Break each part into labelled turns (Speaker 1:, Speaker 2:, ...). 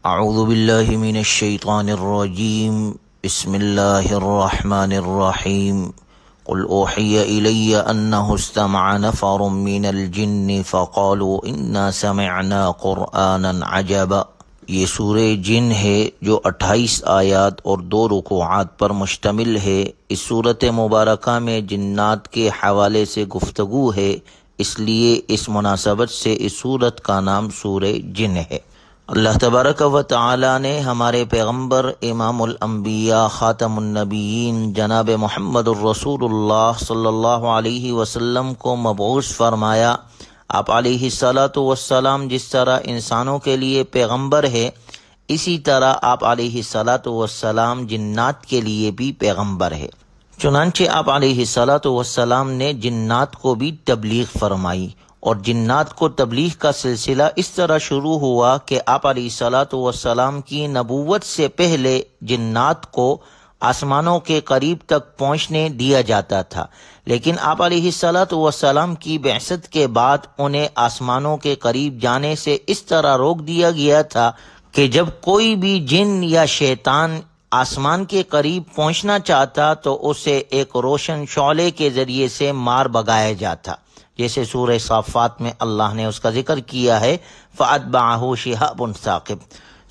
Speaker 1: اعوذ باللہ من الشیطان الرجیم بسم اللہ الرحمن الرحیم قل اوحی الی انہ استمع نفر من الجن فقالوا انا سمعنا قرآنا عجبا۔ یہ سورہ جن ہے جو 28 آیات اور 2 رکوعات پر مشتمل ہے۔ اس سورت مبارکہ میں جنات کے حوالے سے گفتگو ہے، اس لیے اس مناسبت سے اس سورت کا نام سورہ جن ہے۔ اللہ تبارک و تعالی نے ہمارے پیغمبر امام الانبیاء خاتم النبیین جناب محمد الرسول اللہ صلی اللہ علیہ وسلم کو مبعوث فرمایا۔ آپ علیہ الصلاۃ والسلام جس طرح انسانوں کے لیے پیغمبر ہے، اسی طرح آپ علیہ الصلاۃ والسلام جنات کے لیے بھی پیغمبر ہے۔ چنانچہ آپ علیہ الصلاۃ والسلام نے جنات کو بھی تبلیغ فرمائی، اور جنات کو تبلیغ کا سلسلہ اس طرح شروع ہوا کہ آپ علیہ الصلاۃ والسلام کی نبوت سے پہلے جنات کو آسمانوں کے قریب تک پہنچنے دیا جاتا تھا، لیکن آپ علیہ الصلاۃ والسلام کی بعثت کے بعد انہیں آسمانوں کے قریب جانے سے اس طرح روک دیا گیا تھا کہ جب کوئی بھی جن یا شیطان آسمان کے قریب پہنچنا چاہتا تو اسے ایک روشن شعلے کے ذریعے سے مار بگایا جاتا، جیسے سورہ صافات میں اللہ نے اس کا ذکر کیا ہے فَأَتْبَعَهُ شِهَابٌ ثَاقِبٌ۔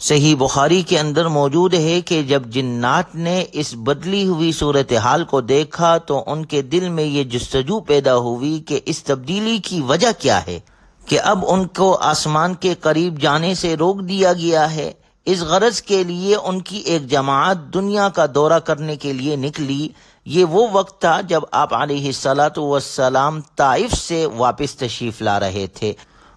Speaker 1: صحیح بخاری کے اندر موجود ہے کہ جب جنات نے اس بدلی ہوئی صورتحال کو دیکھا تو ان کے دل میں یہ جستجو پیدا ہوئی کہ اس تبدیلی کی وجہ کیا ہے کہ اب ان کو آسمان کے قریب جانے سے روک دیا گیا ہے۔ اس غرض کے لیے ان کی ایک جماعت دنیا کا دورہ کرنے کے لیے نکلی۔ یہ وہ وقت تھا جب آپ علیہ الصلاۃ والسلام طائف سے واپس تشریف لا رہے تھے،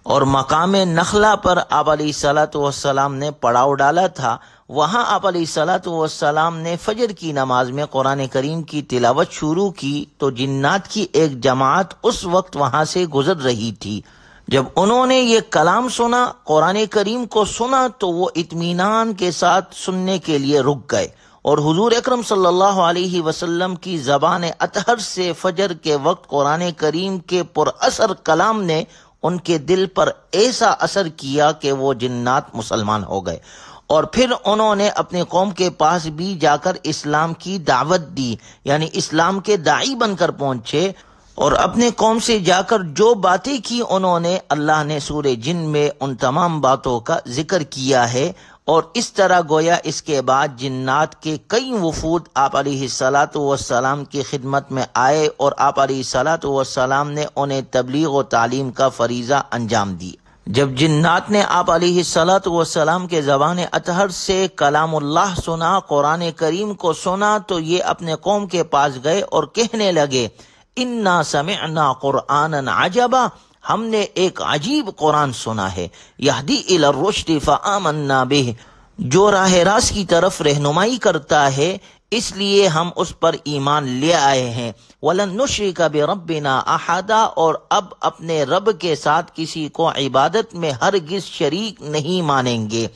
Speaker 1: اور مقام نخلا پر آپ علیہ الصلاۃ والسلام نے پڑاؤ ڈالا تھا۔ وہاں آپ علیہ الصلاۃ والسلام نے فجر کی نماز میں قرآن کریم کی تلاوت شروع کی تو جنات کی ایک جماعت اس وقت وہاں سے گزر رہی تھی۔ جب انہوں نے یہ کلام سنا، قرآن کریم کو سنا، تو وہ اطمینان کے ساتھ سننے کے لیے رک گئے، اور حضور اکرم صلی اللہ علیہ وسلم کی زبان اطہر سے فجر کے وقت قرآن کریم کے پر اثر کلام نے ان کے دل پر ایسا اثر کیا کہ وہ جنات مسلمان ہو گئے، اور پھر انہوں نے اپنے قوم کے پاس بھی جا کر اسلام کی دعوت دی، یعنی اسلام کے داعی بن کر پہنچے، اور اپنے قوم سے جا کر جو باتیں کی انہوں نے، اللہ نے سورہ جن میں ان تمام باتوں کا ذکر کیا ہے۔ اور اس طرح گویا اس کے بعد جنات کے کئی وفود آپ علیہ الصلاۃ والسلام کی خدمت میں آئے، اور آپ علیہ الصلاۃ والسلام نے انہیں تبلیغ و تعلیم کا فریضہ انجام دی۔ جب جنات نے آپ علیہ الصلاۃ والسلام کے زبان اطہر سے کلام اللہ سنا، قرآن کریم کو سنا، تو یہ اپنے قوم کے پاس گئے اور کہنے لگے انا سمعنا قرآنا عجبا، ہم نے ایک عجیب قرآن سنا ہے، یہدی الی الرشد فآمنا بہ، جو راہ راست کی طرف رہنمائی کرتا ہے، اس لیے ہم اس پر ایمان لے آئے ہیں۔ وَلَن نُشْرِكَ بِرَبِّنَا أَحَدًا، اور اب اپنے رب کے ساتھ کسی کو عبادت میں ہرگز شریک نہیں مانیں گے۔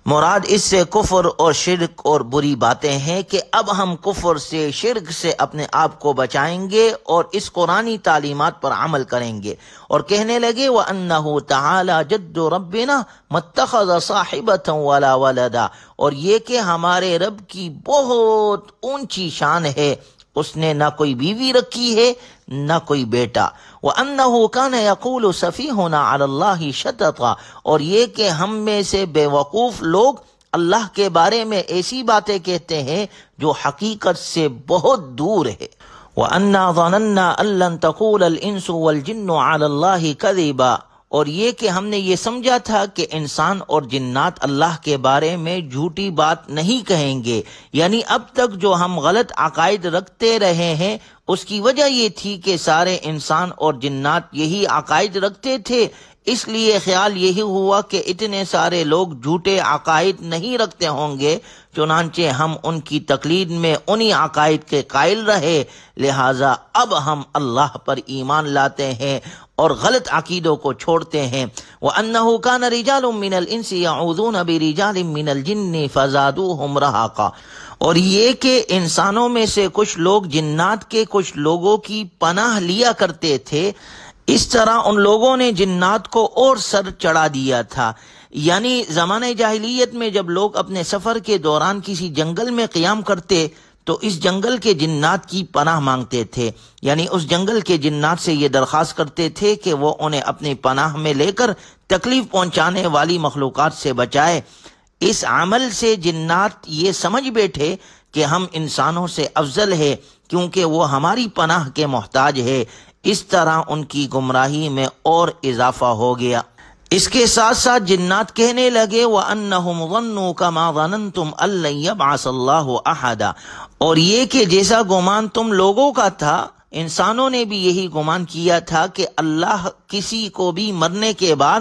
Speaker 1: مراد اس سے کفر اور شرک اور بری باتیں ہیں کہ اب ہم کفر سے، شرک سے اپنے آپ کو بچائیں گے اور اس قرآنی تعلیمات پر عمل کریں گے۔ اور کہنے لگے وَأَنَّهُ تَعَالَى جَدُّ رَبِّنَا مَا اتَّخَذَ صَاحِبَةً وَلَا وَلَدًا، اور یہ کہ ہمارے رب کی بہت اونچی شان ہے، اس نے نہ کوئی بیوی رکھی ہے نہ کوئی بیٹا۔ وَأَنَّهُ كَانَ يَقُولُ سَفِيهُنَا عَلَى اللَّهِ شَطَطًا، اور یہ کہ ہم میں سے بے وقوف لوگ اللہ کے بارے میں ایسی باتیں کہتے ہیں جو حقیقت سے بہت دور ہے۔ وَأَنَّا ظَنَنَّا أَن لَّن تَقُولَ الْإِنسُ وَالْجِنُّ عَلَى اللَّهِ كَذِبًا، اور یہ کہ ہم نے یہ سمجھا تھا کہ انسان اور جنات اللہ کے بارے میں جھوٹی بات نہیں کہیں گے، یعنی اب تک جو ہم غلط عقائد رکھتے رہے ہیں اس کی وجہ یہ تھی کہ سارے انسان اور جنات یہی عقائد رکھتے تھے، اس لیے خیال یہی ہوا کہ اتنے سارے لوگ جھوٹے عقائد نہیں رکھتے ہوں گے، چنانچہ ہم ان کی تقلید میں انہی عقائد کے قائل رہے، لہٰذا اب ہم اللہ پر ایمان لاتے ہیں اور غلط عقیدوں کو چھوڑتے ہیں۔ وَأَنَّهُ كَانَ رِجَالٌ مِّنَ الْإِنسِ يَعُوذُونَ بِرِجَالٍ مِّنَ الْجِنِّ فَزَادُوهُمْ رَهَقًا، اور یہ کہ انسانوں میں سے کچھ لوگ جنات کے کچھ لوگوں کی پناہ لیا کرتے تھے، اس طرح ان لوگوں نے جنات کو اور سر چڑھا دیا تھا۔ یعنی زمانہ جاہلیت میں جب لوگ اپنے سفر کے دوران کسی جنگل میں قیام کرتے تو اس جنگل کے جنات کی پناہ مانگتے تھے، یعنی اس جنگل کے جنات سے یہ درخواست کرتے تھے کہ وہ انہیں اپنی پناہ میں لے کر تکلیف پہنچانے والی مخلوقات سے بچائے۔ اس عمل سے جنات یہ سمجھ بیٹھے کہ ہم انسانوں سے افضل ہے کیونکہ وہ ہماری پناہ کے محتاج ہے۔ اس طرح ان کی گمراہی میں اور اضافہ ہو گیا۔ اس کے ساتھ ساتھ جنات کہنے لگے وَأَنَّهُمْ ظَنُّوا كَمَا ظَنَنْتُمْ أَن لَّن يَبْعَثَ اللَّهُ أَحَدًا، اور یہ کہ جیسا گمان تم لوگوں کا تھا، انسانوں نے بھی یہی گمان کیا تھا کہ اللہ کسی کو بھی مرنے کے بعد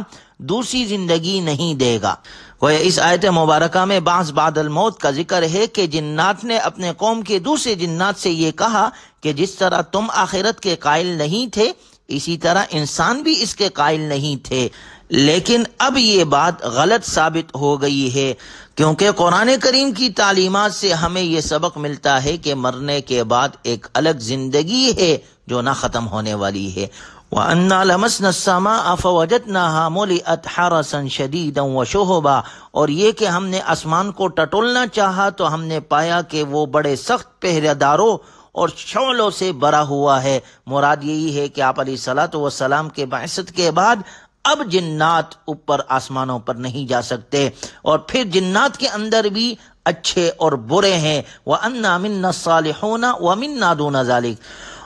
Speaker 1: دوسری زندگی نہیں دے گا۔ گویا اس آیت مبارکہ میں بعث بعد الموت کا ذکر ہے کہ جنات نے اپنے قوم کے دوسرے جنات سے یہ کہا کہ جس طرح تم آخرت کے قائل نہیں تھے اسی طرح انسان بھی اس کے قائل نہیں تھے، لیکن اب یہ بات غلط ثابت ہو گئی ہے کیونکہ قرآن کریم کی تعلیمات سے ہمیں یہ سبق ملتا ہے کہ مرنے کے بعد ایک الگ زندگی ہے جو نہ ختم ہونے والی ہے۔ وَأَنَّا لَمَسْنَا السَّمَاءَ فَوَجَدْنَاهَا مُلِئَتْ حَرَسًا شَدِيدًا وَشُهُبًا، اور یہ کہ ہم نے آسمان کو ٹٹولنا چاہا تو ہم نے پایا کہ وہ بڑے سخت پہرے داروں اور شعلوں سے بھرا ہوا ہے۔ مراد یہی ہے کہ آپ علیہ الصلوۃ والسلام کے بعثت کے بعد اب جنات اوپر آسمانوں پر نہیں جا سکتے، اور پھر جنات کے اندر بھی اچھے اور برے ہیں۔ وَأَنَّا مِنَّا الصَّالِحُونَ وَمِنَّا دُونَ ذَلِكَ،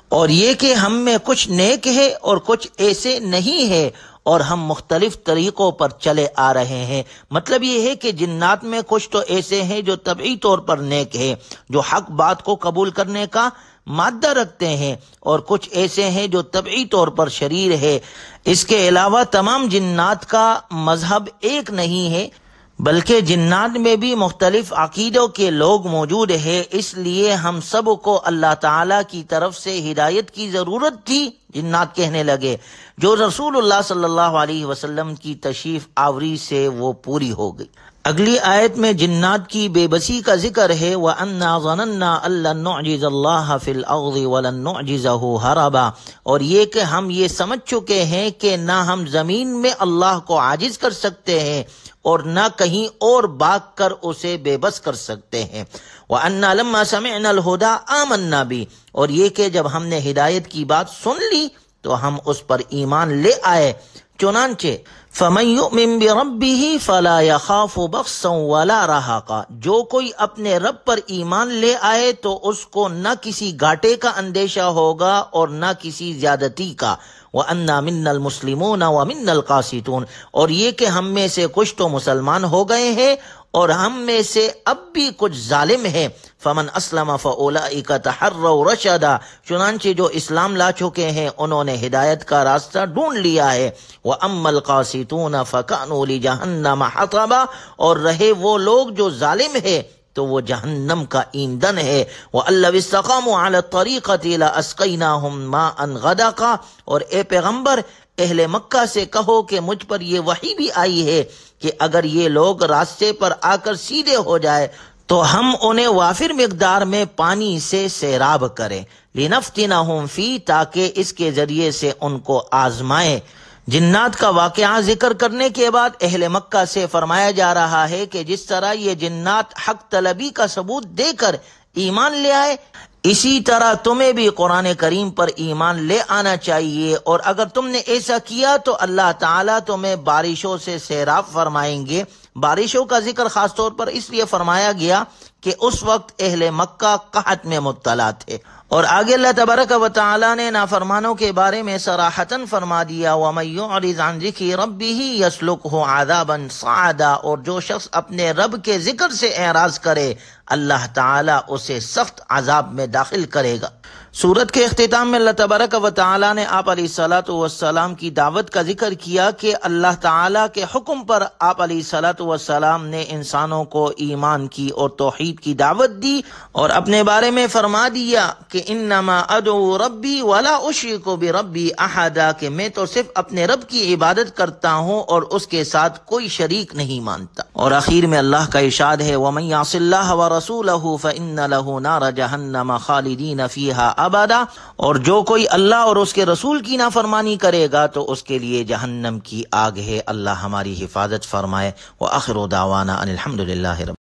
Speaker 1: اور یہ کہ ہم میں کچھ نیک ہے اور کچھ ایسے نہیں ہے، اور ہم مختلف طریقوں پر چلے آ رہے ہیں۔ مطلب یہ ہے کہ جنات میں کچھ تو ایسے ہیں جو طبعی طور پر نیک ہے، جو حق بات کو قبول کرنے کا مادہ رکھتے ہیں، اور کچھ ایسے ہیں جو طبعی طور پر شریر ہے۔ اس کے علاوہ تمام جنات کا مذہب ایک نہیں ہے، بلکہ جنات میں بھی مختلف عقیدوں کے لوگ موجود ہیں۔ اس لیے ہم سب کو اللہ تعالی کی طرف سے ہدایت کی ضرورت تھی۔ جنات کہنے لگے جو رسول اللہ صلی اللہ علیہ وسلم کی تشریف آوری سے وہ پوری ہو گئی۔ اگلی آیت میں جنات کی بے بسی کا ذکر ہے وَأَنَّا ظَنَنَّا أَن لَّن نُعْجِزَ اللَّهَ فِي الْأَرْضِ وَلَن نُعْجِزَهُ هَرَبًا، اور یہ کہ ہم یہ سمجھ چکے ہیں کہ نہ ہم زمین میں اللہ کو عاجز کر سکتے ہیں اور نہ کہیں اور بھاگ کر اسے بے بس کر سکتے ہیں۔ وَأَنَّا لَمَّا سَمِعْنَا الْهُدَىٰ آمَنَّا بِهِ، اور یہ کہ جب ہم نے ہدایت کی بات سن لی تو ہم اس پر ایمان لے آئے۔ چنانچہ فَمَن يُؤْمِن بِرَبِّهِ فَلَا يَخَافُ بَخْسًا وَلَا رَهَقًا، جو کوئی اپنے رب پر ایمان لے آئے تو اس کو نہ کسی گھاٹے کا اندیشہ ہوگا اور نہ کسی زیادتی کا۔ وَأَنَّا مِنَّا الْمُسْلِمُونَ وَمِنَّا الْقَاسِطُونَ، اور یہ کہ ہم میں سے کچھ تو مسلمان ہو گئے ہیں اور ہم میں سے اب بھی کچھ ظالم ہیں۔ فَمَنْ أَسْلَمَ فَأُولَئِكَ تَحَرَّوْا رَشَدًا، چنانچہ جو اسلام لا چکے ہیں انہوں نے ہدایت کا راستہ ڈھونڈ لیا ہے۔ وَأَمَّا الْقَاسِطُونَ فَكَانُوا لِجَهَنَّمَ حَطَبًا، اور رہے وہ لوگ جو ظالم ہے تو وہ جہنم کا ایندھن ہے۔ وَأَن لَّوِ اسْتَقَامُوا عَلَى الطَّرِيقَةِ لَأَسْقَيْنَاهُم مَّاءً غَدَقًا، اور اے پیغمبر اہل مکہ سے کہو کہ مجھ پر یہ وحی بھی آئی ہے کہ اگر یہ لوگ راستے پر آ کر سیدھے ہو جائے تو ہم انہیں وافر مقدار میں پانی سے سیراب کریں، لِنَفْتِنَهُمْ فِيهِ، تاکہ اس کے ذریعے سے ان کو آزمائیں۔ جنات کا واقعہ ذکر کرنے کے بعد اہل مکہ سے فرمایا جا رہا ہے کہ جس طرح یہ جنات حق طلبی کا ثبوت دے کر ایمان لے آئے، اسی طرح تمہیں بھی قرآن کریم پر ایمان لے آنا چاہیے، اور اگر تم نے ایسا کیا تو اللہ تعالیٰ تمہیں بارشوں سے سیراب فرمائیں گے۔ بارشوں کا ذکر خاص طور پر اس لیے فرمایا گیا کہ اس وقت اہل مکہ قحط میں مبتلا تھے، اور آگے اللہ تبارک و تعالیٰ نے نافرمانوں کے بارے میں صراحتاً فرما دیا وَمَن يُعْرِضْ عَن ذِكْرِ رَبِّهِ يَسْلُكْهُ عَذَابًا صَعَدًا، اور جو شخص اپنے رب کے ذکر سے اعراض کرے اللہ تعالیٰ اسے سخت عذاب میں داخل کرے گا۔ سورت کے اختتام میں اللہ تبارک و تعالیٰ نے آپ علیہ الصلوۃ والسلام کی دعوت کا ذکر کیا کہ اللہ تعالیٰ کے حکم پر آپ علیہ الصلوۃ والسلام نے انسانوں کو ایمان کی اور توحید کی دعوت دی، اور اپنے بارے میں فرما دیا کہ انما ادعو ربی ولا اشرک بربی احدا، کہ میں تو صرف اپنے رب کی عبادت کرتا ہوں اور اس کے ساتھ کوئی شریک نہیں مانتا۔ اور آخر میں اللہ کا ارشاد ہے وَمَن يَعْصِ اللَّهَ وَرَسُولَهُ فَإِنَّ لَهُ نَارَ جَهَنَّمَ خَالِدِينَ فِيهَا ابدا، اور جو کوئی اللہ اور اس کے رسول کی نافرمانی کرے گا تو اس کے لیے جہنم کی آگ ہے، اللہ ہماری حفاظت فرمائے۔ وآخر دعوانا ان الحمد للہ رب